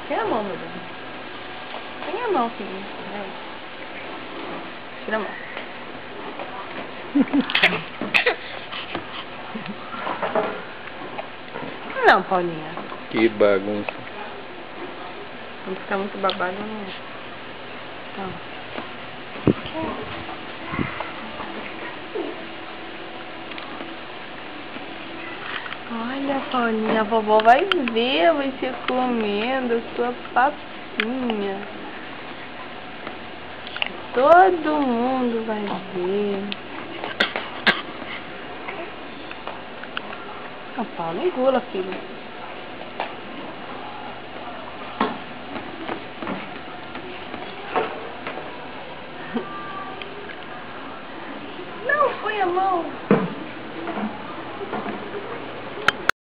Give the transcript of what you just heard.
Põe a mão, meu Deus. Põe a mão, filho. Vai. Tira a mão. Não, Paulinha. Que bagunça. Não ficar muito babado, não. Não. Olha, Paulinha, a vovó vai ver você comendo sua papinha. Todo mundo vai ver. Não, Paulo, engula, filho. Não, põe a mão.